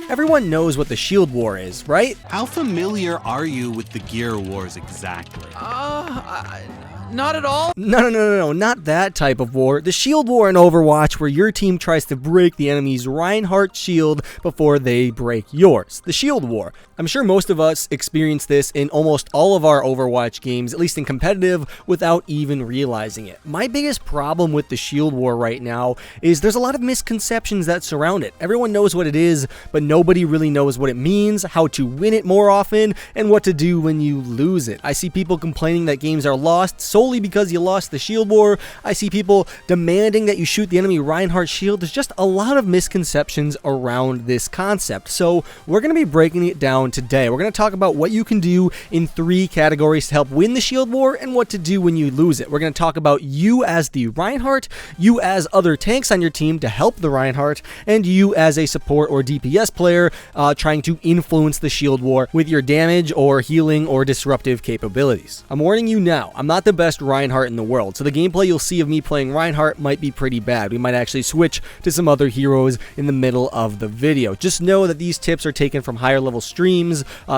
Everyone knows what the Shield War is, right? How familiar are you with the Gear Wars exactly? Not at all. No, not that type of war. The Shield War in Overwatch, where your team tries to break the enemy's Reinhardt shield before they break yours. The Shield War. I'm sure most of us experience this in almost all of our Overwatch games, at least in competitive, without even realizing it. My biggest problem with the Shield War right now is there's a lot of misconceptions that surround it. Everyone knows what it is, but nobody really knows what it means, how to win it more often, and what to do when you lose it. I see people complaining that games are lost solely because you lost the Shield War. I see people demanding that you shoot the enemy Reinhardt shield. There's just a lot of misconceptions around this concept. So we're going to be breaking it down today. We're going to talk about what you can do in 3 categories to help win the Shield War and what to do when you lose it. We're going to talk about you as the Reinhardt, you as other tanks on your team to help the Reinhardt, and you as a support or DPS player trying to influence the Shield War with your damage or healing or disruptive capabilities. I'm warning you now, I'm not the best Reinhardt in the world, so the gameplay you'll see of me playing Reinhardt might be pretty bad. We might actually switch to some other heroes in the middle of the video. Just know that these tips are taken from higher level streams,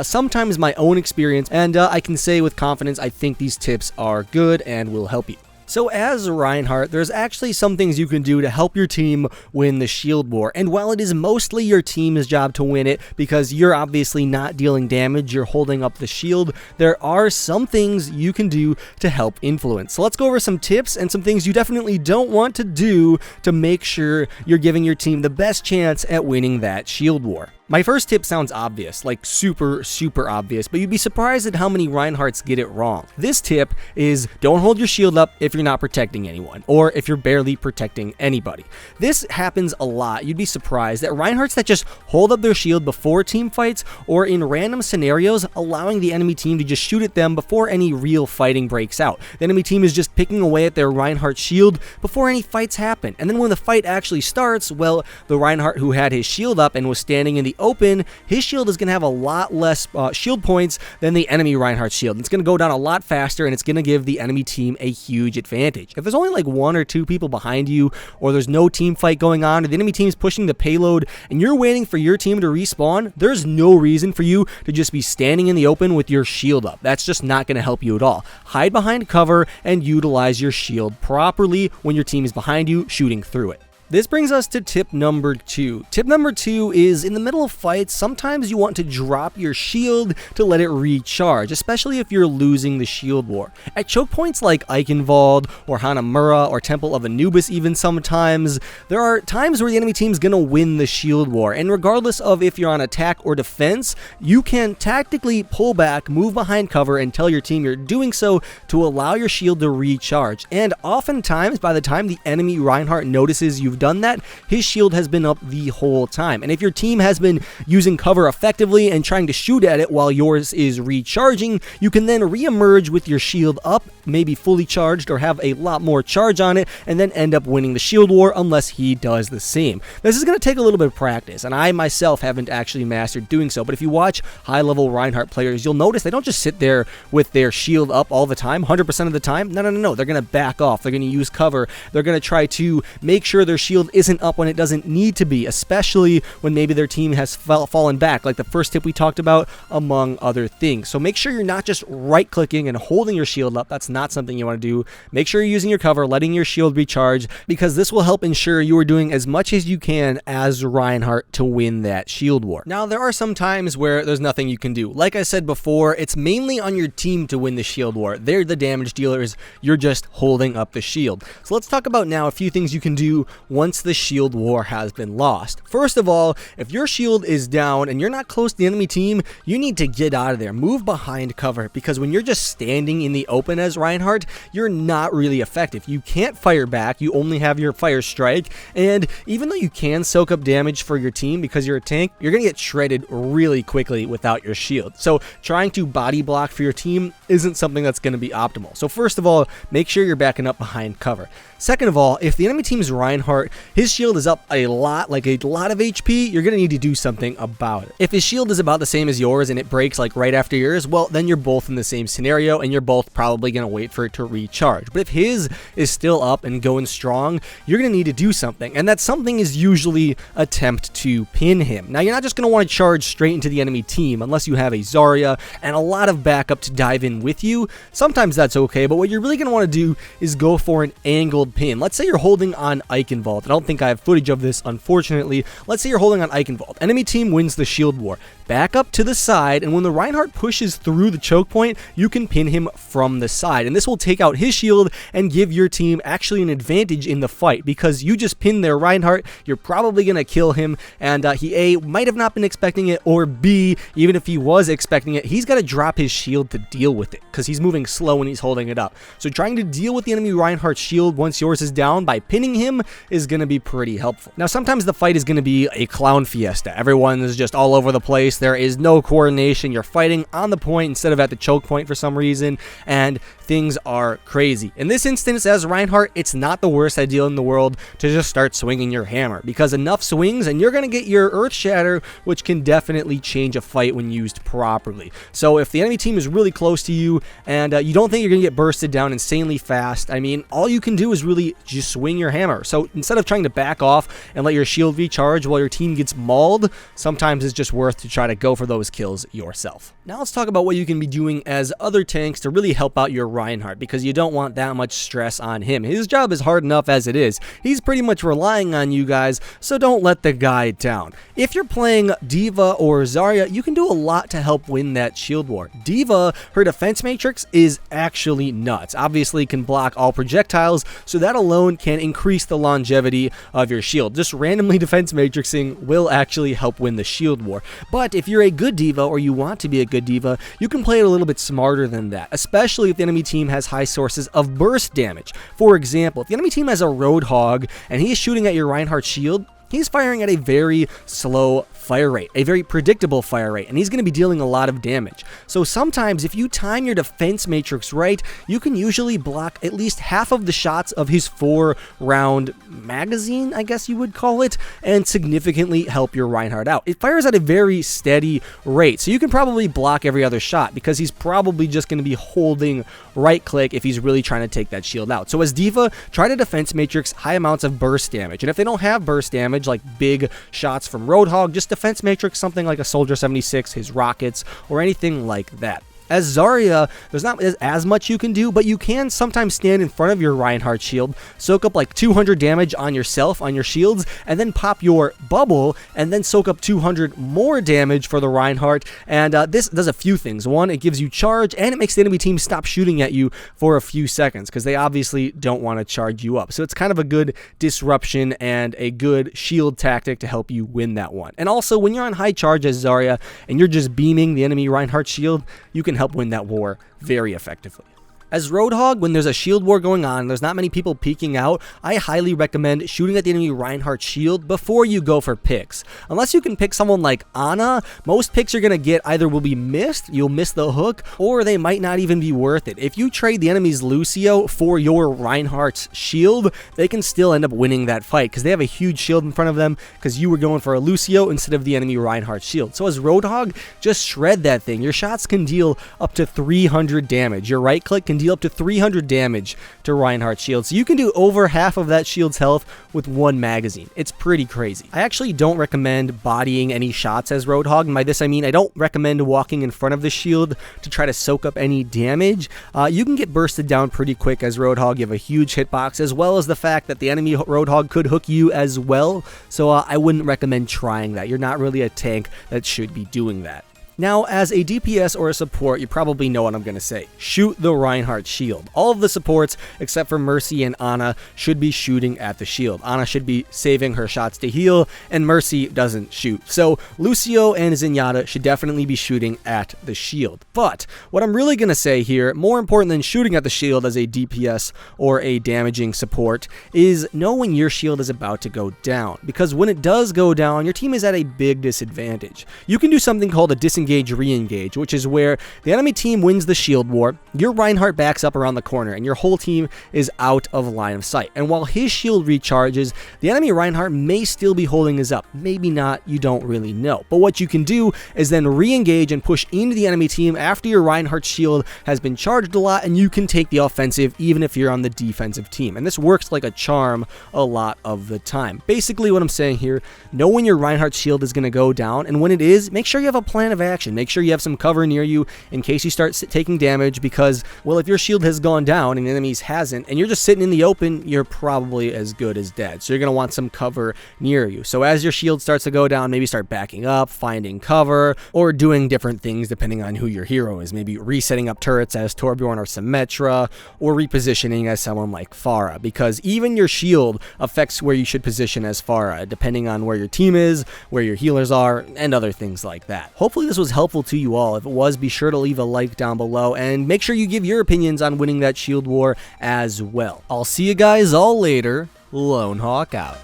sometimes my own experience, and I can say with confidence I think these tips are good and will help you. So as Reinhardt, there's actually some things you can do to help your team win the Shield War, and while it is mostly your team's job to win it, because you're obviously not dealing damage, you're holding up the shield, there are some things you can do to help influence. So let's go over some tips and some things you definitely don't want to do to make sure you're giving your team the best chance at winning that Shield War. My first tip sounds obvious, like super obvious, but you'd be surprised at how many Reinhardts get it wrong. This tip is don't hold your shield up if you're not protecting anyone, or if you're barely protecting anybody. This happens a lot. You'd be surprised that Reinhardts that just hold up their shield before team fights, or in random scenarios, allowing the enemy team to just shoot at them before any real fighting breaks out. The enemy team is just picking away at their Reinhardt shield before any fights happen, and then when the fight actually starts, well, the Reinhardt who had his shield up and was standing in the open, his shield is going to have a lot less shield points than the enemy Reinhardt shield. It's going to go down a lot faster, and it's going to give the enemy team a huge advantage. If there's only like 1 or 2 people behind you, or there's no team fight going on, or the enemy team's pushing the payload, and you're waiting for your team to respawn, there's no reason for you to just be standing in the open with your shield up. That's just not going to help you at all. Hide behind cover and utilize your shield properly when your team is behind you shooting through it. This brings us to tip number 2. Tip number 2 is in the middle of fights, sometimes you want to drop your shield to let it recharge, especially if you're losing the Shield War. At choke points like Eichenwald or Hanamura or Temple of Anubis even sometimes, there are times where the enemy team's gonna win the Shield War, and regardless of if you're on attack or defense, you can tactically pull back, move behind cover, and tell your team you're doing so to allow your shield to recharge. And oftentimes, by the time the enemy Reinhardt notices you've done that, his shield has been up the whole time. And if your team has been using cover effectively and trying to shoot at it while yours is recharging, you can then re-emerge with your shield up, maybe fully charged or have a lot more charge on it, and then end up winning the Shield War unless he does the same. This is going to take a little bit of practice, and I myself haven't actually mastered doing so, but if you watch high-level Reinhardt players, you'll notice they don't just sit there with their shield up all the time, 100% of the time. No. They're going to back off. They're going to use cover. They're going to try to make sure their shield isn't up when it doesn't need to be, especially when maybe their team has fallen back, like the first tip we talked about, among other things. So make sure you're not just right-clicking and holding your shield up. That's not something you want to do. Make sure you're using your cover, letting your shield recharge, because this will help ensure you are doing as much as you can as Reinhardt to win that Shield War. Now, there are some times where there's nothing you can do. Like I said before, it's mainly on your team to win the Shield War. They're the damage dealers. You're just holding up the shield. So let's talk about now a few things you can do once the Shield War has been lost. First of all, if your shield is down and you're not close to the enemy team, you need to get out of there. Move behind cover, because when you're just standing in the open as Reinhardt, you're not really effective. You can't fire back. You only have your fire strike, and even though you can soak up damage for your team because you're a tank, you're going to get shredded really quickly without your shield. So trying to body block for your team isn't something that's going to be optimal. So first of all, make sure you're backing up behind cover. Second of all, if the enemy team's Reinhardt Reinhardt, his shield is up a lot, like a lot of HP, you're going to need to do something about it. If his shield is about the same as yours and it breaks like right after yours, well, then you're both in the same scenario and you're both probably going to wait for it to recharge. But if his is still up and going strong, you're going to need to do something. And that something is usually attempt to pin him. Now, you're not just going to want to charge straight into the enemy team unless you have a Zarya and a lot of backup to dive in with you. Sometimes that's okay, but what you're really going to want to do is go for an angled pin. Let's say you're holding on Eichenwald. I don't think I have footage of this, unfortunately. Let's say you're holding on Eichenwald. Enemy team wins the shield war. Back up to the side, and when the Reinhardt pushes through the choke point, you can pin him from the side. And this will take out his shield and give your team actually an advantage in the fight, because you just pinned their Reinhardt, you're probably going to kill him, and he A, might have not been expecting it, or B, even if he was expecting it, he's got to drop his shield to deal with it, because he's moving slow when he's holding it up. So trying to deal with the enemy Reinhardt's shield once yours is down by pinning him is going to be pretty helpful. Now, sometimes the fight is going to be a clown fiesta. Everyone is just all over the place. There is no coordination. You're fighting on the point instead of at the choke point for some reason, and things are crazy. In this instance, as Reinhardt, it's not the worst idea in the world to just start swinging your hammer, because enough swings and you're going to get your Earth Shatter, which can definitely change a fight when used properly. So if the enemy team is really close to you and you don't think you're going to get bursted down insanely fast, I mean, all you can do is really just swing your hammer. So instead of trying to back off and let your shield recharge while your team gets mauled, sometimes it's just worth to try to go for those kills yourself. Now let's talk about what you can be doing as other tanks to really help out your Reinhardt, because you don't want that much stress on him. His job is hard enough as it is. He's pretty much relying on you guys, so don't let the guy down. If you're playing D.Va or Zarya, you can do a lot to help win that shield war. D.Va, her defense matrix is actually nuts. Obviously can block all projectiles, so that alone can increase the longevity of your shield. Just randomly defense matrixing will actually help win the shield war. But if you're a good D.Va, or you want to be a good D.Va, you can play it a little bit smarter than that, especially if the enemy team has high sources of burst damage. For example, if the enemy team has a Roadhog and he is shooting at your Reinhardt shield, he's firing at a very slow fire rate, a very predictable fire rate, and he's going to be dealing a lot of damage. So sometimes if you time your defense matrix right, you can usually block at least half of the shots of his 4-round magazine, I guess you would call it, and significantly help your Reinhardt out. It fires at a very steady rate, so you can probably block every other shot, because he's probably just going to be holding right click if he's really trying to take that shield out. So as D.Va, try to defense matrix high amounts of burst damage, and if they don't have burst damage like big shots from Roadhog, just defense matrix something like a Soldier 76, his rockets, or anything like that. As Zarya, there's not as much you can do, but you can sometimes stand in front of your Reinhardt shield, soak up like 200 damage on yourself, on your shields, and then pop your bubble, and then soak up 200 more damage for the Reinhardt. And this does a few things. One, it gives you charge, and it makes the enemy team stop shooting at you for a few seconds, because they obviously don't want to charge you up. So it's kind of a good disruption and a good shield tactic to help you win that one. And also, when you're on high charge as Zarya, and you're just beaming the enemy Reinhardt shield, you can help win that war very effectively. As Roadhog, when there's a shield war going on and there's not many people peeking out, I highly recommend shooting at the enemy Reinhardt shield before you go for picks. Unless you can pick someone like Ana, most picks you're going to get either will be missed, you'll miss the hook, or they might not even be worth it. If you trade the enemy's Lucio for your Reinhardt's shield, they can still end up winning that fight, because they have a huge shield in front of them, because you were going for a Lucio instead of the enemy Reinhardt shield. So as Roadhog, just shred that thing. Your shots can deal up to 300 damage. Your right click can deal up to 300 damage to Reinhardt's shield. So you can do over half of that shield's health with one magazine. It's pretty crazy. I actually don't recommend bodying any shots as Roadhog, and by this I mean I don't recommend walking in front of the shield to try to soak up any damage. You can get bursted down pretty quick as Roadhog. You have a huge hitbox, as well as the fact that the enemy Roadhog could hook you as well. So I wouldn't recommend trying that. You're not really a tank that should be doing that. Now, as a DPS or a support, you probably know what I'm going to say. Shoot the Reinhardt shield. All of the supports, except for Mercy and Ana, should be shooting at the shield. Ana should be saving her shots to heal, and Mercy doesn't shoot. So, Lucio and Zenyatta should definitely be shooting at the shield. But, what I'm really going to say here, more important than shooting at the shield as a DPS or a damaging support, is know when your shield is about to go down. Because when it does go down, your team is at a big disadvantage. You can do something called a disengage disengage, re-engage, which is where the enemy team wins the shield war, your Reinhardt backs up around the corner, and your whole team is out of line of sight. And while his shield recharges, the enemy Reinhardt may still be holding his up. Maybe not, you don't really know. But what you can do is then re-engage and push into the enemy team after your Reinhardt's shield has been charged a lot, and you can take the offensive even if you're on the defensive team. And this works like a charm a lot of the time. Basically what I'm saying here, know when your Reinhardt's shield is going to go down, and when it is, make sure you have a plan of action. Make sure you have some cover near you in case you start taking damage, because, well, if your shield has gone down and the enemy's hasn't, and you're just sitting in the open, you're probably as good as dead. So you're going to want some cover near you. So as your shield starts to go down, maybe start backing up, finding cover, or doing different things depending on who your hero is. Maybe resetting up turrets as Torbjorn or Symmetra, or repositioning as someone like Pharah, because even your shield affects where you should position as Pharah, depending on where your team is, where your healers are, and other things like that. Hopefully this was helpful to you all. If it was, be sure to leave a like down below, and make sure you give your opinions on winning that shield war as well. I'll see you guys all later. Lone Hawk out.